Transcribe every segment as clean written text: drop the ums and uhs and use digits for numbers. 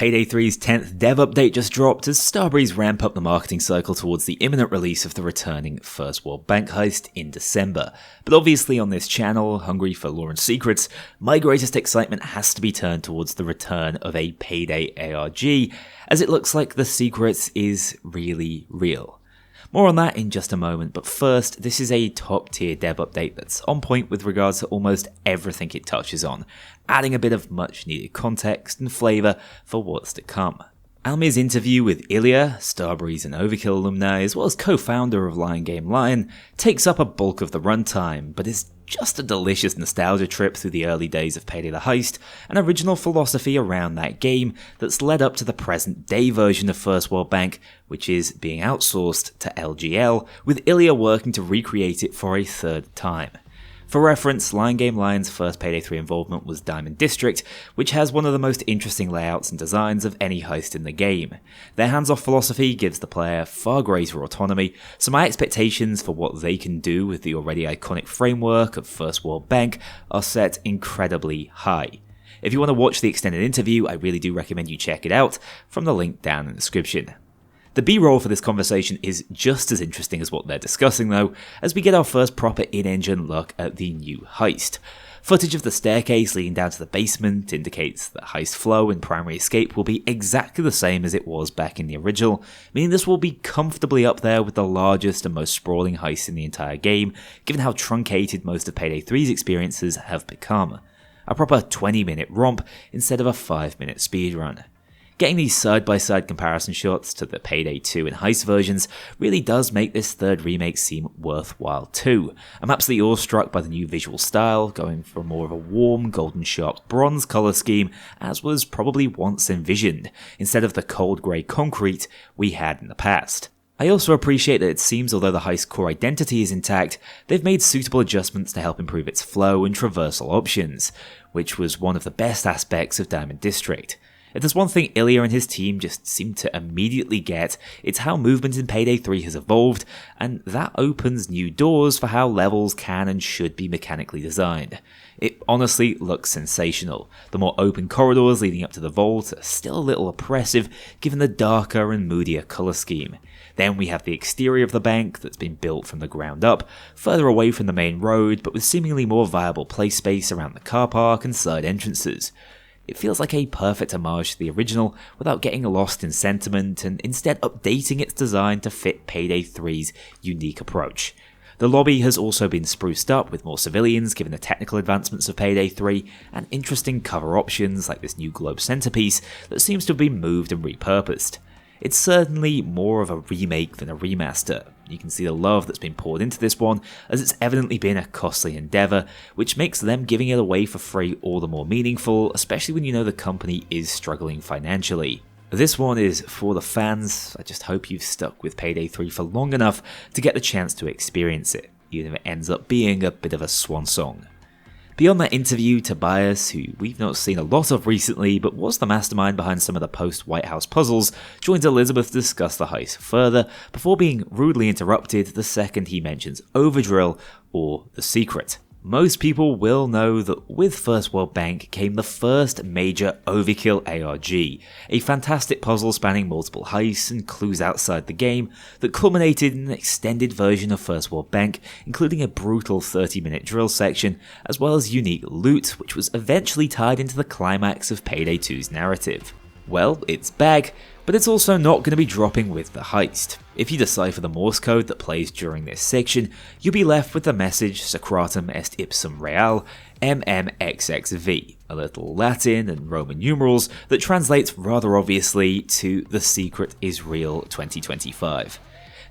Payday 3's 10th dev update just dropped as Starbreeze ramp up the marketing cycle towards the imminent release of the returning First World Bank heist in December. But obviously on this channel, hungry for lore and secrets, my greatest excitement has to be turned towards the return of a Payday ARG, as it looks like the secret is really real. More on that in just a moment, but first, this is a top tier dev update that's on point with regards to almost everything it touches on, adding a bit of much needed context and flavour for what's to come. Almir's interview with Ilya, Starbreeze and Overkill alumni, as well as co-founder of Lion Game Lion, takes up a bulk of the runtime, but is just a delicious nostalgia trip through the early days of Payday the Heist, an original philosophy around that game that's led up to the present day version of First World Bank, which is being outsourced to LGL, with Ilya working to recreate it for a third time. For reference, Lion Game Lion's first Payday 3 involvement was Diamond District, which has one of the most interesting layouts and designs of any heist in the game. Their hands-off philosophy gives the player far greater autonomy, so my expectations for what they can do with the already iconic framework of First World Bank are set incredibly high. If you want to watch the extended interview, I really do recommend you check it out from the link down in the description. The B-roll for this conversation is just as interesting as what they're discussing though, as we get our first proper in-engine look at the new heist. Footage of the staircase leading down to the basement indicates that heist flow and primary escape will be exactly the same as it was back in the original, meaning this will be comfortably up there with the largest and most sprawling heist in the entire game, given how truncated most of Payday 3's experiences have become. A proper 20-minute romp instead of a 5-minute speedrun. Getting these side-by-side comparison shots to the Payday 2 and Heist versions really does make this third remake seem worthwhile too. I'm absolutely awestruck by the new visual style, going for more of a warm, golden sharp bronze colour scheme as was probably once envisioned, instead of the cold grey concrete we had in the past. I also appreciate that it seems although the heist core identity is intact, they've made suitable adjustments to help improve its flow and traversal options, which was one of the best aspects of Diamond District. If there's one thing Ilya and his team just seem to immediately get, it's how movement in Payday 3 has evolved, and that opens new doors for how levels can and should be mechanically designed. It honestly looks sensational. The more open corridors leading up to the vault are still a little oppressive given the darker and moodier colour scheme. Then we have the exterior of the bank that's been built from the ground up, further away from the main road but with seemingly more viable play space around the car park and side entrances. It feels like a perfect homage to the original without getting lost in sentiment and instead updating its design to fit Payday 3's unique approach. The lobby has also been spruced up with more civilians given the technical advancements of Payday 3 and interesting cover options like this new globe centerpiece that seems to have been moved and repurposed. It's certainly more of a remake than a remaster. You can see the love that's been poured into this one, as it's evidently been a costly endeavour, which makes them giving it away for free all the more meaningful, especially when you know the company is struggling financially. This one is for the fans. I just hope you've stuck with Payday 3 for long enough to get the chance to experience it, even if it ends up being a bit of a swan song. Beyond that interview, Tobias, who we've not seen a lot of recently but was the mastermind behind some of the post-White House puzzles, joins Elizabeth to discuss the heist further before being rudely interrupted the second he mentions Overdrill or The Secret. Most people will know that with First World Bank came the first major Overkill ARG, a fantastic puzzle spanning multiple heists and clues outside the game that culminated in an extended version of First World Bank, including a brutal 30-minute drill section, as well as unique loot, which was eventually tied into the climax of Payday 2's narrative. Well, it's back, but it's also not going to be dropping with the heist. If you decipher the Morse code that plays during this section, you'll be left with the message Socratum est ipsum real, MMXXV, a little Latin and Roman numerals that translates rather obviously to The Secret is Real 2025.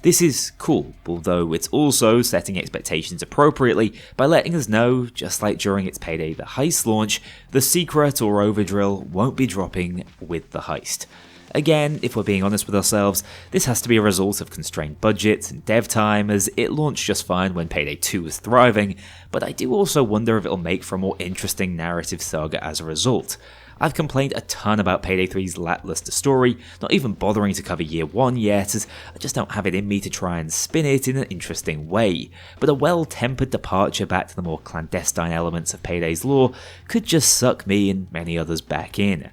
This is cool, although it's also setting expectations appropriately by letting us know, just like during its Payday the Heist launch, The Secret or Overdrill won't be dropping with the heist. Again, if we're being honest with ourselves, this has to be a result of constrained budgets and dev time, as it launched just fine when Payday 2 was thriving, but I do also wonder if it'll make for a more interesting narrative saga as a result. I've complained a ton about Payday 3's lackluster story, not even bothering to cover Year 1 yet, as I just don't have it in me to try and spin it in an interesting way, but a well-tempered departure back to the more clandestine elements of Payday's lore could just suck me and many others back in.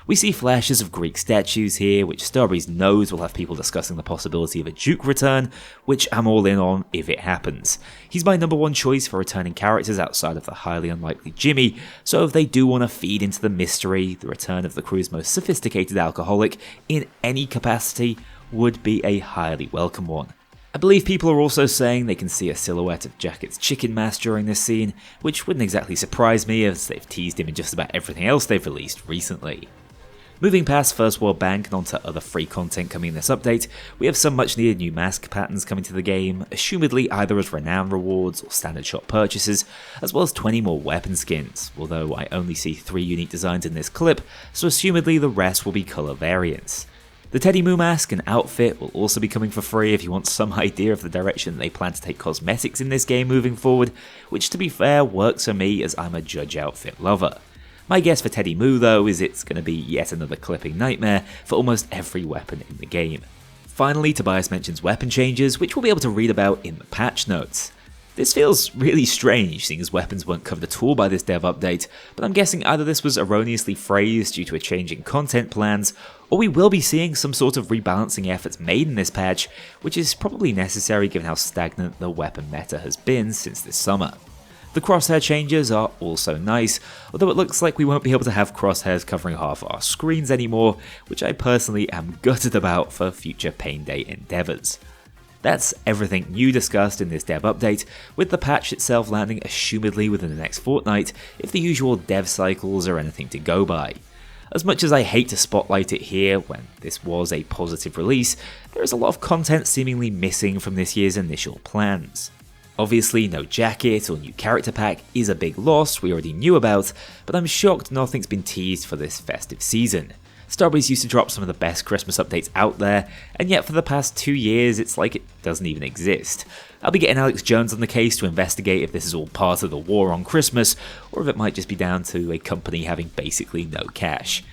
We see flashes of Greek statues here, which Starbreeze knows will have people discussing the possibility of a Duke return, which I'm all in on if it happens. He's my number one choice for returning characters outside of the highly unlikely Jimmy, so if they do want to feed into the mystery, the return of the crew's most sophisticated alcoholic in any capacity would be a highly welcome one. I believe people are also saying they can see a silhouette of Jacket's chicken mask during this scene, which wouldn't exactly surprise me as they've teased him in just about everything else they've released recently. Moving past First World Bank and onto other free content coming in this update, we have some much needed new mask patterns coming to the game, assumedly either as renown rewards or standard shop purchases, as well as 20 more weapon skins, although I only see 3 unique designs in this clip, so assumedly the rest will be colour variants. The Teddy Moo mask and outfit will also be coming for free if you want some idea of the direction they plan to take cosmetics in this game moving forward, which to be fair works for me as I'm a Judge outfit lover. My guess for Teddy Moo though is it's going to be yet another clipping nightmare for almost every weapon in the game. Finally, Tobias mentions weapon changes, which we'll be able to read about in the patch notes. This feels really strange, seeing as weapons weren't covered at all by this dev update, but I'm guessing either this was erroneously phrased due to a change in content plans, or we will be seeing some sort of rebalancing efforts made in this patch, which is probably necessary given how stagnant the weapon meta has been since this summer. The crosshair changes are also nice, although it looks like we won't be able to have crosshairs covering half our screens anymore, which I personally am gutted about for future Payday endeavours. That's everything new discussed in this dev update, with the patch itself landing assumedly within the next fortnight if the usual dev cycles are anything to go by. As much as I hate to spotlight it here when this was a positive release, there is a lot of content seemingly missing from this year's initial plans. Obviously no jacket or new character pack is a big loss we already knew about, but I'm shocked nothing's been teased for this festive season. Starbreeze used to drop some of the best Christmas updates out there, and yet for the past 2 years it's like it doesn't even exist. I'll be getting Alex Jones on the case to investigate if this is all part of the war on Christmas, or if it might just be down to a company having basically no cash.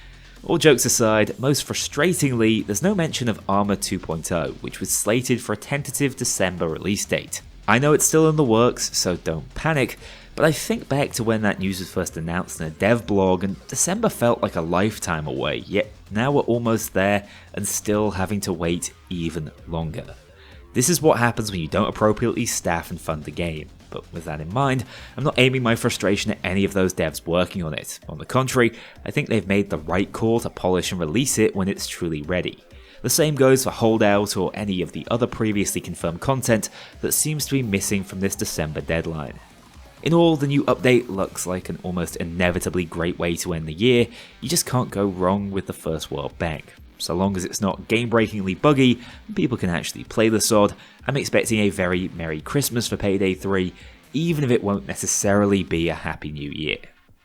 All jokes aside, most frustratingly, there's no mention of Armor 2.0, which was slated for a tentative December release date. I know it's still in the works, so don't panic, but I think back to when that news was first announced in a dev blog and December felt like a lifetime away, yet now we're almost there and still having to wait even longer. This is what happens when you don't appropriately staff and fund the game, but with that in mind, I'm not aiming my frustration at any of those devs working on it. On the contrary, I think they've made the right call to polish and release it when it's truly ready. The same goes for Holdout or any of the other previously confirmed content that seems to be missing from this December deadline. In all, the new update looks like an almost inevitably great way to end the year. You just can't go wrong with the First World Bank. So long as it's not game-breakingly buggy and people can actually play the sod, I'm expecting a very Merry Christmas for Payday 3, even if it won't necessarily be a Happy New Year.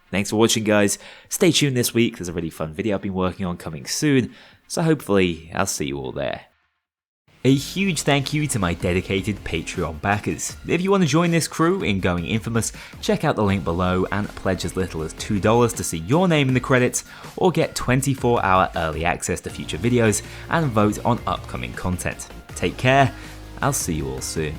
Thanks for watching guys, stay tuned this week, there's a really fun video I've been working on coming soon, so hopefully I'll see you all there. A huge thank you to my dedicated Patreon backers. If you want to join this crew in going infamous, check out the link below and pledge as little as $2 to see your name in the credits, or get 24-hour early access to future videos and vote on upcoming content. Take care, I'll see you all soon.